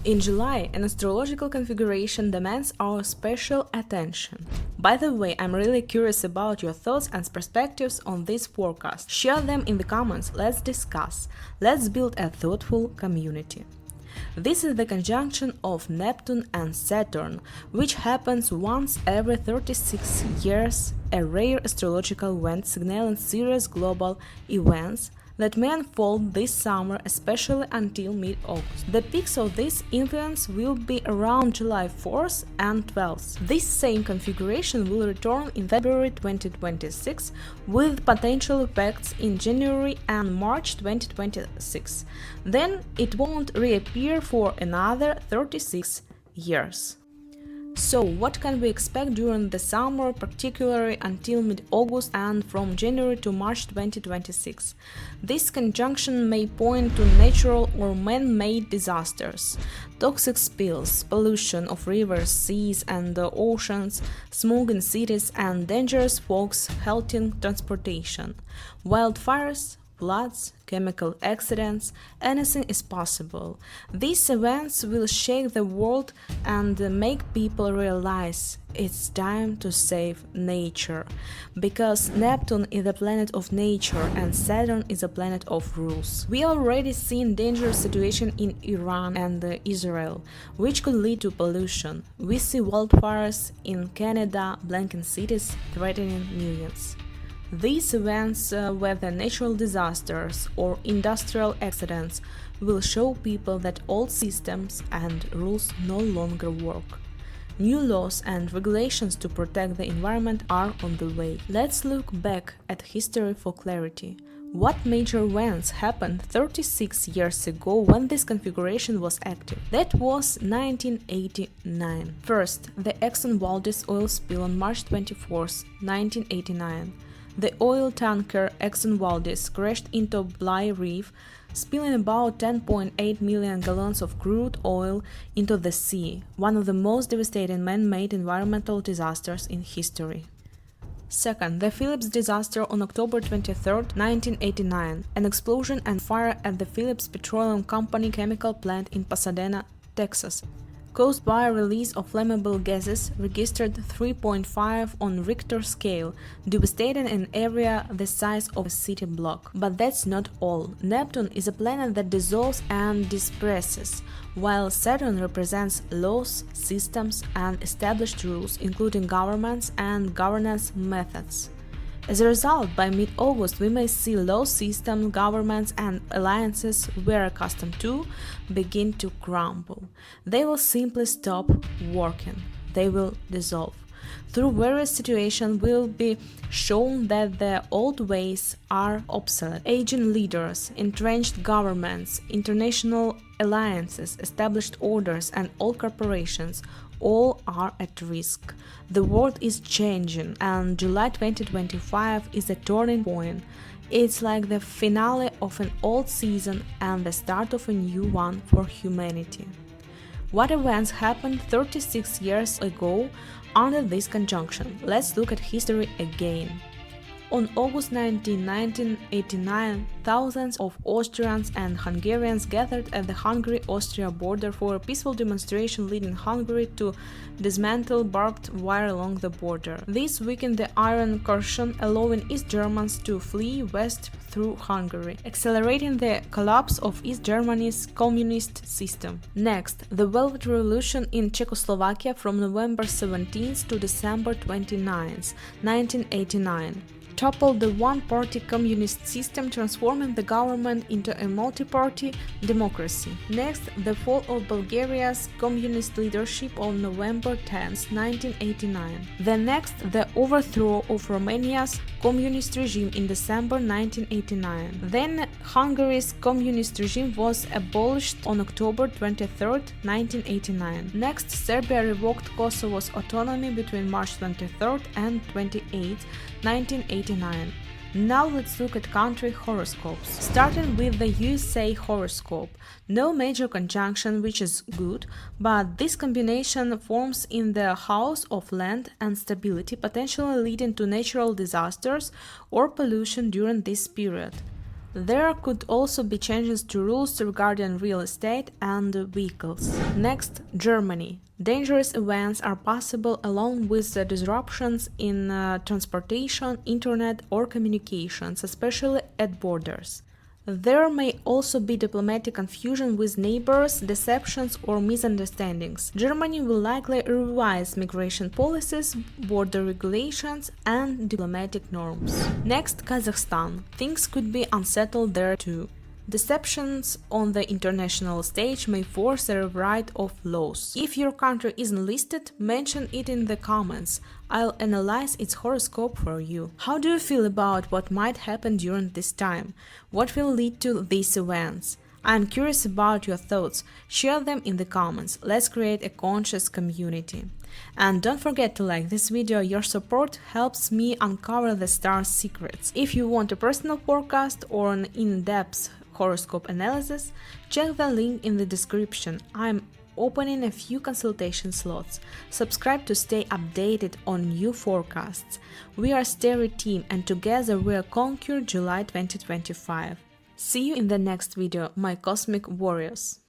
In July, an astrological configuration demands our special attention. By the way, I'm really curious about your thoughts and perspectives on this forecast. Share them in the comments, let's discuss. Let's build a thoughtful community. This is the conjunction of Neptune and Saturn, which happens once every 36 years, a rare astrological event signaling serious global events that may unfold this summer, especially until mid-August. The peaks of this influence will be around July 4th and 12th. This same configuration will return in February 2026 with potential effects in January and March 2026. Then it won't reappear for another 36 years. So, what can we expect during the summer, particularly until mid-August and from January to March 2026? This conjunction may point to natural or man-made disasters, toxic spills, pollution of rivers, seas and oceans, smog in cities and dangerous fogs halting transportation, wildfires, floods, chemical accidents, anything is possible. These events will shake the world and make people realize it's time to save nature, because Neptune is a planet of nature and Saturn is a planet of rules. We already seen dangerous situation in Iran and Israel, which could lead to pollution. We see wildfires in Canada blanketing cities, threatening millions. These events, whether natural disasters or industrial accidents, will show people that old systems and rules no longer work. New laws and regulations to protect the environment are on the way. Let's look back at history for clarity. What major events happened 36 years ago when this configuration was active? That was 1989. First, the Exxon Valdez oil spill on March 24, 1989. The oil tanker Exxon Valdez crashed into Bly Reef, spilling about 10.8 million gallons of crude oil into the sea, one of the most devastating man-made environmental disasters in history. Second, the Phillips disaster on October 23, 1989, an explosion and fire at the Phillips Petroleum Company chemical plant in Pasadena, Texas, caused by a release of flammable gases registered 3.5 on Richter scale, devastating an area the size of a city block. But that's not all. Neptune is a planet that dissolves and disperses, while Saturn represents laws, systems, and established rules, including governments and governance methods. As a result, by mid-August we may see law systems, governments and alliances we're accustomed to begin to crumble. They will simply stop working. They will dissolve. Through various situations will be shown that the old ways are obsolete. Aging leaders, entrenched governments, international alliances, established orders and all corporations all are at risk. The world is changing and July 2025 is a turning point. It's like the finale of an old season and the start of a new one for humanity. What events happened 36 years ago under this conjunction? Let's look at history again. On August 19, 1989, thousands of Austrians and Hungarians gathered at the Hungary-Austria border for a peaceful demonstration leading Hungary to dismantle barbed wire along the border. This weakened the Iron Curtain, allowing East Germans to flee west through Hungary, accelerating the collapse of East Germany's communist system. Next, the Velvet Revolution in Czechoslovakia from November 17 to December 29, 1989. Toppled the one-party communist system, transforming the government into a multi-party democracy. Next, the fall of Bulgaria's communist leadership on November 10, 1989. Then next, the overthrow of Romania's communist regime in December 1989. Then Hungary's communist regime was abolished on October 23, 1989. Next, Serbia revoked Kosovo's autonomy between March 23 and 28, 1989. Now let's look at country horoscopes. Starting with the USA horoscope. No major conjunction, which is good, but this combination forms in the house of land and stability, potentially leading to natural disasters or pollution during this period. There could also be changes to rules regarding real estate and vehicles. Next, Germany. Dangerous events are possible along with the disruptions in transportation, internet, or communications, especially at borders. There may also be diplomatic confusion with neighbors, deceptions, or misunderstandings. Germany will likely revise migration policies, border regulations, and diplomatic norms. Next, Kazakhstan. Things could be unsettled there too. Deceptions on the international stage may force a rewrite of laws. If your country isn't listed, mention it in the comments. I'll analyze its horoscope for you. How do you feel about what might happen during this time? What will lead to these events? I'm curious about your thoughts. Share them in the comments. Let's create a conscious community. And don't forget to like this video. Your support helps me uncover the stars' secrets. If you want a personal forecast or an in-depth horoscope analysis, check the link in the description. I'm opening a few consultation slots. Subscribe to stay updated on new forecasts. We are a Starry team and together we'll conquer July 2025. See you in the next video, my cosmic warriors.